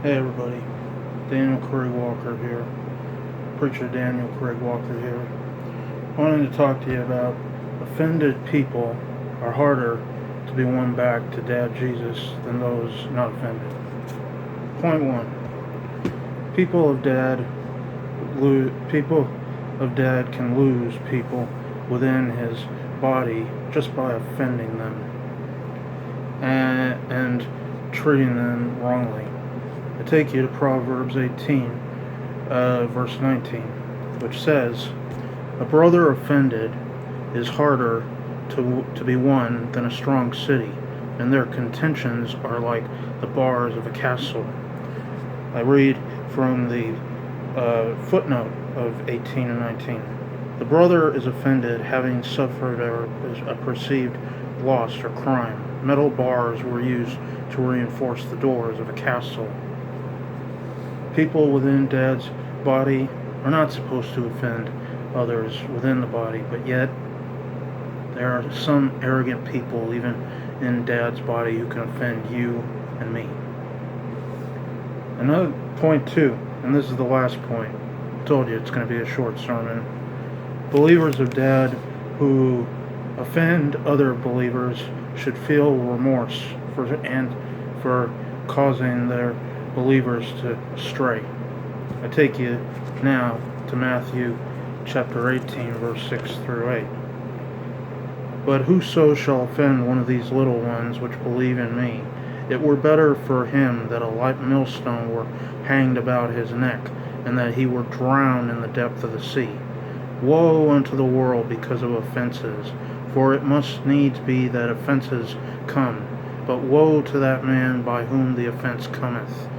Hey everybody, Daniel Craig Walker here, Preacher Daniel Craig Walker here. Wanting to talk to you about offended people are harder to be won back to Dad Jesus than those not offended. Point 1. People of Dad can lose people within his body just by offending them and treating them wrongly. I take you to Proverbs 18, verse 19, which says, "A brother offended is harder to be won than a strong city, and their contentions are like the bars of a castle." I read from the footnote of 18 and 19. The brother is offended having suffered a perceived loss or crime. Metal bars were used to reinforce the doors of a castle. People within Dad's body are not supposed to offend others within the body, but yet there are some arrogant people even in Dad's body who can offend you and me. Another point 2, and this is the last point. I told you it's going to be a short sermon. Believers of Dad who offend other believers should feel remorse for causing their believers to stray. I take you now to Matthew chapter 18, verse 6 through 8. "But whoso shall offend one of these little ones which believe in me, it were better for him that a light millstone were hanged about his neck, and that he were drowned in the depth of the sea. Woe unto the world because of offenses, for it must needs be that offenses come, but woe to that man by whom the offense cometh."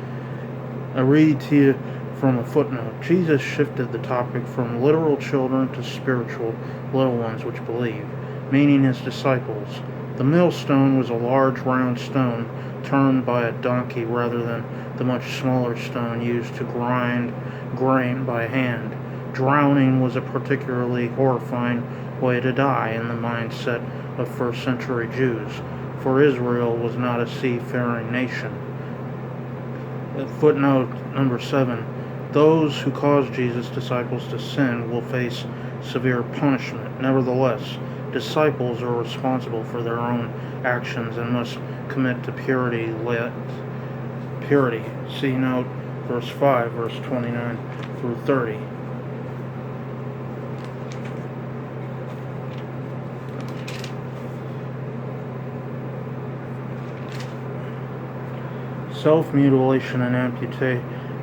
I read to you from a footnote. Jesus shifted the topic from literal children to spiritual little ones which believe, meaning his disciples. The millstone was a large round stone turned by a donkey rather than the much smaller stone used to grind grain by hand. Drowning was a particularly horrifying way to die in the mindset of first century Jews, for Israel was not a seafaring nation. Footnote number 7. Those who cause Jesus' disciples to sin will face severe punishment. Nevertheless, disciples are responsible for their own actions and must commit to purity. See note verse 5, verse 29 through 30. Self-mutilation and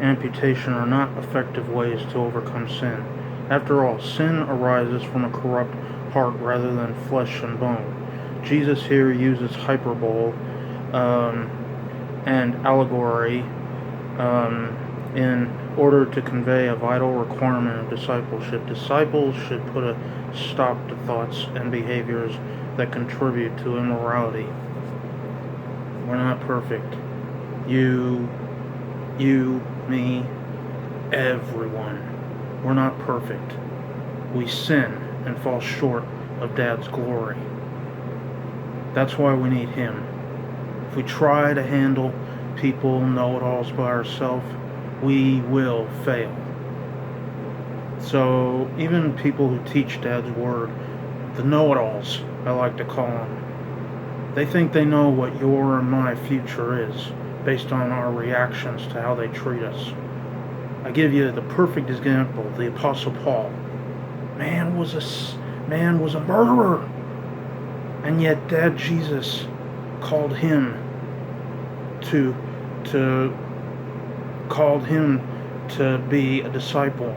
amputation are not effective ways to overcome sin. After all, sin arises from a corrupt heart rather than flesh and bone. Jesus here uses hyperbole and allegory in order to convey a vital requirement of discipleship. Disciples should put a stop to thoughts and behaviors that contribute to immorality. We're not perfect. You, me, everyone. We're not perfect. We sin and fall short of Dad's glory. That's why we need Him. If we try to handle people, know-it-alls by ourselves, we will fail. So even people who teach Dad's word, the know-it-alls, I like to call them, they think they know what your and my future is, based on our reactions to how they treat us. I give you the perfect example, the Apostle Paul. Man was a murderer, and yet Dad Jesus called him to be a disciple.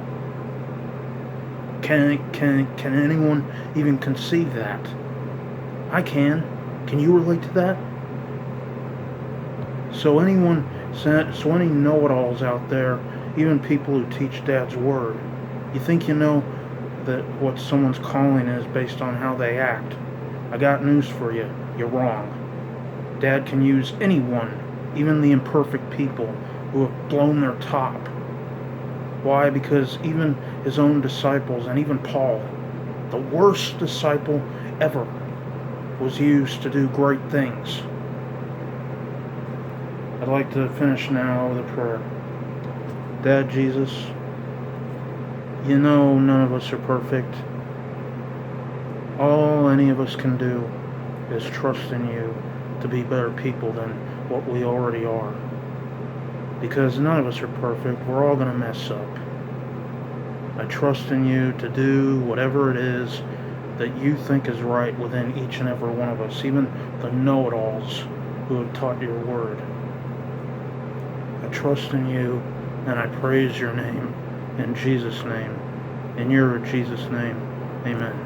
Can anyone even conceive that? I can. Can you relate to that? So any know-it-alls out there, even people who teach Dad's word, you think you know that what someone's calling is based on how they act? I got news for you. You're wrong. Dad can use anyone, even the imperfect people who have blown their top. Why? Because even his own disciples, and even Paul, the worst disciple ever, was used to do great things. I I'd like to finish now with a prayer. Dad Jesus, you know none of us are perfect. All any of us can do is trust in you to be better people than what we already are. Because none of us are perfect. We're all going to mess up. I trust in you to do whatever it is that you think is right within each and every one of us, even the know-it-alls who have taught your word. I trust in you and I praise your name in Jesus' name. In your Jesus' name, amen.